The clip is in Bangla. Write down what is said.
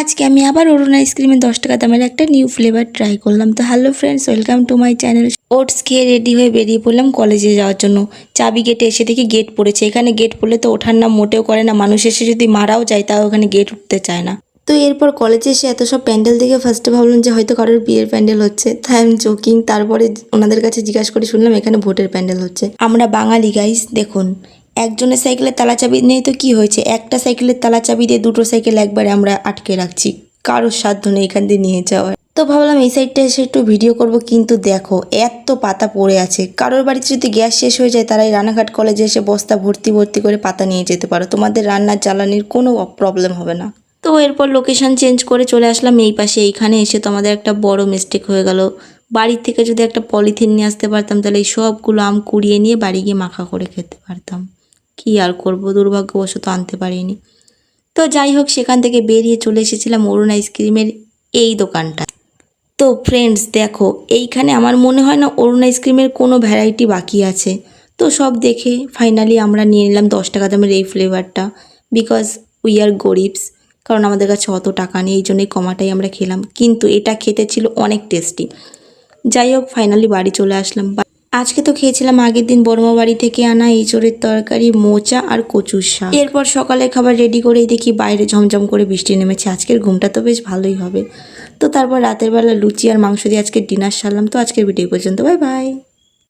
আজকে আমি আবার অরুণ আইসক্রিমের 10 টাকা দামের একটা নিউ ফ্লেভার ট্রাই করলাম। তো hello friends, welcome to my channel. Oats খেয়ে রেডি হয়ে বেরিয়ে পড়লাম কলেজে যাওয়ার জন্য। চাবি গেটে এসে দেখি গেট পড়েছে। এখানে গেট পড়লে তো ওঠার নাম মোটেও করে না, মানুষ এসে যদি মারাও যায় তাও ওখানে গেট উঠতে চায় না। তো এরপর কলেজে এসে এত সব প্যান্ডেল দেখে ফার্স্টে ভাবলাম যে হয়তো কারোর বিয়ের প্যান্ডেল হচ্ছে, তাই আমি জোকিং। তারপরে ওনাদের কাছে জিজ্ঞাসা করে শুনলাম এখানে ভোটের প্যান্ডেল হচ্ছে। আমরা বাঙালি গাইস, দেখুন একজনের সাইকেলের তালা চাবি নেই তো কি হয়েছে, একটা সাইকেলের তালা চাবি দিয়ে দুটো সাইকেল একবারে আমরা আটকে রাখছি, কারোর সাধ্য নেই এখান দিয়ে নিয়ে যাওয়ার। তো ভাবলাম এই সাইডটা এসে একটু ভিডিও করব, কিন্তু দেখো এত পাতা পড়ে আছে। কারোর বাড়িতে যদি গ্যাস শেষ হয়ে যায় তারা এই রানাঘাট কলেজে এসে বস্তা ভর্তি ভর্তি করে পাতা নিয়ে যেতে পারো, তোমাদের রান্নার জ্বালানির কোনো প্রবলেম হবে না। তো এরপর লোকেশন চেঞ্জ করে চলে আসলাম এই পাশে। এইখানে এসে তো আমাদের একটা বড় মিস্টেক হয়ে গেল। বাড়ির থেকে যদি একটা পলিথিন নিয়ে আসতে পারতাম তাহলে এই সবগুলো আম কুড়িয়ে নিয়ে বাড়ি গিয়ে মাখা করে খেতে পারতাম। কি আর করব, দুর্ভাগ্যবশত আনতে পারিনি। তো যাই হোক, সেখান থেকে বেরিয়ে চলে এসেছিলাম অরুণ আইসক্রিমের এই দোকানটা। তো ফ্রেন্ডস দেখো, এইখানে আমার মনে হয় না অরুণ আইসক্রিমের কোনো ভ্যারাইটি বাকি আছে। তো সব দেখে ফাইনালি আমরা নিয়ে নিলাম 10 টাকা দামের এই ফ্লেভারটা, বিকজ উই আর গরিবস। কারণ আমাদের কাছে অত টাকা নেই, এই জন্যই কমাটাই আমরা খেলাম, কিন্তু এটা খেতে ছিল অনেক টেস্টি। যাই হোক, ফাইনালি বাড়ি চলে আসলাম। আজকে তো খেয়েছিলাম আগের দিন বড়মা বাড়ি থেকে আনা এঁচোড়ের তরকারি, মোচা আর কচুর শাক। এরপর সকালে খাবার রেডি করেই দেখি বাইরে ঝমঝম করে বৃষ্টি নেমেছে। আজকের ঘুমটা তো বেশ ভালোই হবে। তো তারপর রাতের বেলা লুচি আর মাংস দিয়ে আজকে ডিনার সারলাম। তো আজকের ভিডিও পর্যন্ত, বাই বাই।